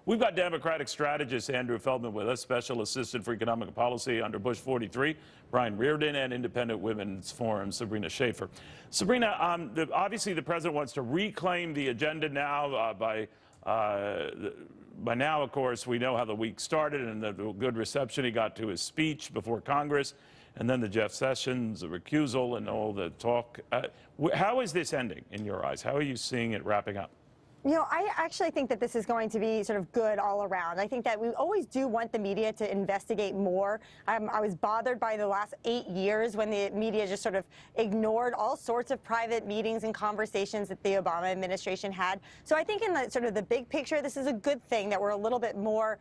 We've got Democratic strategist Andrew Feldman with us, Special Assistant for Economic Policy under Bush 43, Brian Reardon, and Independent Women's Forum, Sabrina Schaefer. Sabrina, obviously the president wants to reclaim the agenda now. By now, of course, we know how the week started and the good reception he got to his speech before Congress, and then the Jeff Sessions, the recusal, and all the talk. How is this ending in your eyes? How are you seeing it wrapping up? You know, I actually think that this is going to be sort of good all around. I think that we always do want the media to investigate more. I was bothered by the last 8 years when the media just sort of ignored all sorts of private meetings and conversations that the Obama administration had. So I think in the sort of the big picture, this is a good thing that we're a little bit more,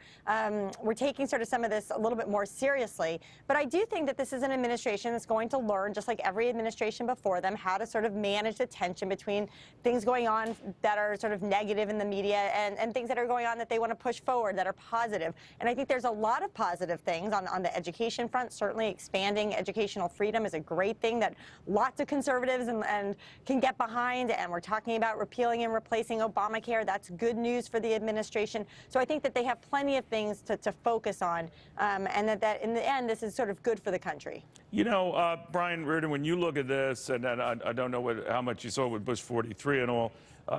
we're taking sort of some of this a little bit more seriously. But I do think that this is an administration that's going to learn, just like every administration before them, how to sort of manage the tension between things going on that are sort of negative in the media and things that are going on that they want to push forward that are positive. And I think there's a lot of positive things on the education front. Certainly expanding educational freedom is a great thing that lots of conservatives and can get behind. And we're talking about repealing and replacing Obamacare. That's good news for the administration. So I think that they have plenty of things to focus on, and that in the end, this is sort of good for the country. You know, Brian Reardon, when you look at this, and I don't know how much you saw with Bush 43 and all,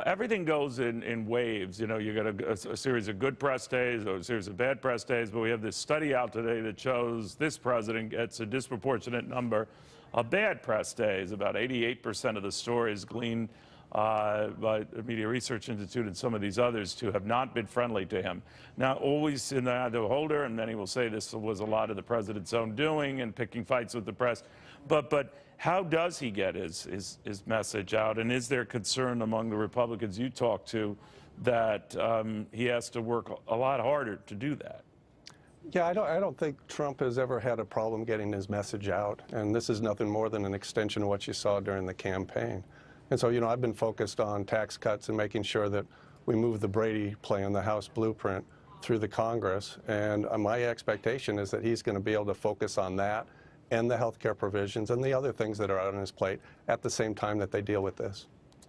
everything goes in waves. You know, you got a series of good press days, or a series of bad press days, but we have this study out today that shows this president gets a disproportionate number of bad press days. About 88% of the stories gleaned by the Media Research Institute and some of these others to have not been friendly to him. Now, always in the eye of the beholder, and many will say this was a lot of the president's own doing and picking fights with the press. But how does he get his message out? And is there concern among the Republicans you talk to that he has to work a lot harder to do that? Yeah, I don't think Trump has ever had a problem getting his message out. And this is nothing more than an extension of what you saw during the campaign. And so, you know, I've been focused on tax cuts and making sure that we move the Brady plan, the House blueprint, through the Congress. And my expectation is that he's going to be able to focus on that and the health care provisions and the other things that are out on his plate at the same time that they deal with this.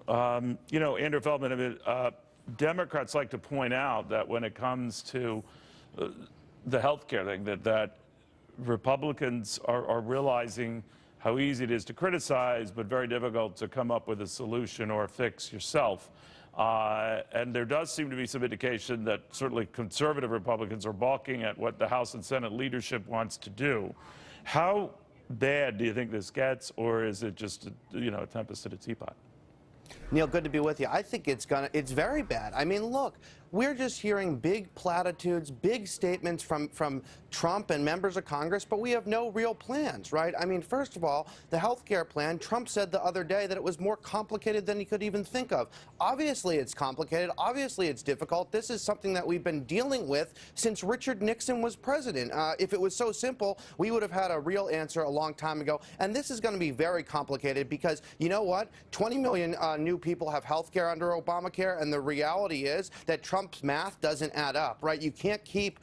You know, Andrew Feldman, I mean, Democrats like to point out that when it comes to the health care thing, that Republicans are realizing how easy it is to criticize, but very difficult to come up with a solution or a fix yourself. And there does seem to be some indication that certainly conservative Republicans are balking at what the House and Senate leadership wants to do. How bad do you think this gets, or is it just a tempest in a teapot? Neil, good to be with you. I think it's very bad. I mean, look, we're just hearing big platitudes, big statements from Trump and members of Congress, but we have no real plans, right? I mean, first of all, the health care plan, Trump said the other day that it was more complicated than he could even think of. Obviously, it's complicated. Obviously, it's difficult. This is something that we've been dealing with since Richard Nixon was president. If it was so simple, we would have had a real answer a long time ago. And this is going to be very complicated because, you know what? 20 million new people have health care under Obamacare, and the reality is that Trump's math doesn't add up, right? You can't keep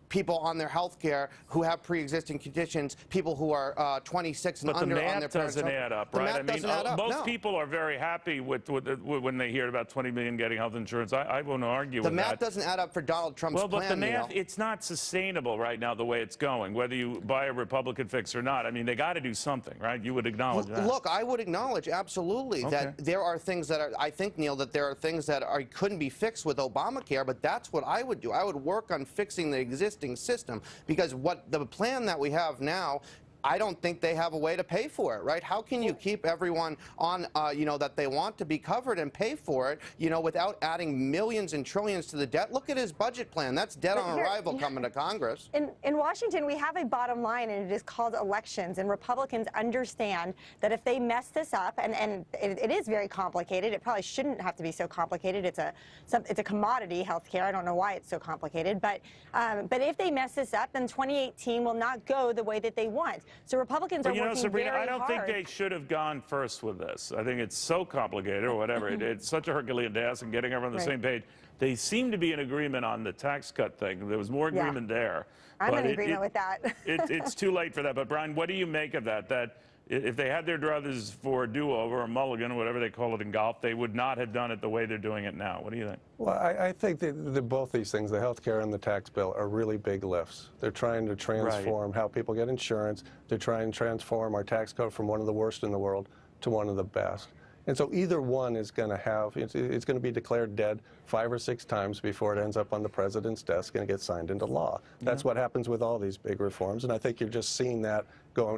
people on their health care who have pre-existing conditions, people who are 26 and under on their parents' But the math doesn't add up, right? The math doesn't add up, most people are very happy when they hear about 20 million getting health insurance. I won't argue with that. The math doesn't add up for Donald Trump's plan, but the math, Neil. it's not sustainable right now the way it's going, whether you buy a Republican fix or not. I mean, they got to do something, right? You would acknowledge that. Look, I would acknowledge absolutely that there are things that are, I think, Neil, that there are things that couldn't be fixed with Obamacare, but that's what I would do. I would work on fixing the existing system, because what the plan that we have now, I don't think they have a way to pay for it, right? How can you keep everyone on, that they want to be covered and pay for it, without adding millions and trillions to the debt? Look at his budget plan. That's dead on arrival coming to Congress. In Washington, we have a bottom line, and it is called elections. And Republicans understand that if they mess this up, and it is very complicated. It probably shouldn't have to be so complicated. It's a commodity, health care. I don't know why it's so complicated. But if they mess this up, then 2018 will not go the way that they want. So Republicans are working Sabrina, very hard. I don't think they should have gone first with this. I think it's so complicated or whatever. It's such a Herculean task and getting everyone on the same page. They seem to be in agreement on the tax cut thing. There was more agreement there. I'm in agreement with that. It's too late for that. But, Brian, what do you make of that? That if they had their druthers for a do-over, or mulligan, or whatever they call it in golf, they would not have done it the way they're doing it now. What do you think? Well, I think that both these things, the health care and the tax bill, are really big lifts. They're trying to transform how people get insurance. They're trying to transform our tax code from one of the worst in the world to one of the best. And so either one is going to have, it's going to be declared dead 5 or 6 times before it ends up on the president's desk and it gets signed into law. That's what happens with all these big reforms, and I think you're just seeing that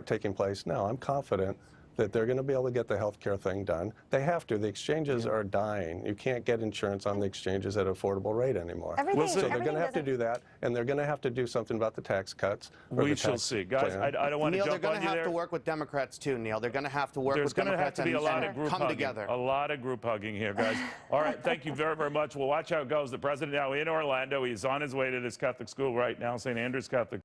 taking place now. I'm confident that they're going to be able to get the health care thing done. They have to. The exchanges are dying. You can't get insurance on the exchanges at an affordable rate anymore. So they're going to have to do that, and they're going to have to do something about the tax cuts. We shall see. Guys, I don't want to jump on you there. Neil, they're going to have to work with Democrats, too, Neil. They're going to have to work with Democrats and come together. A lot of group hugging here, guys. All right, thank you very, very much. We'll watch how it goes. The president now in Orlando. He's on his way to this Catholic school right now, St. Andrew's Catholic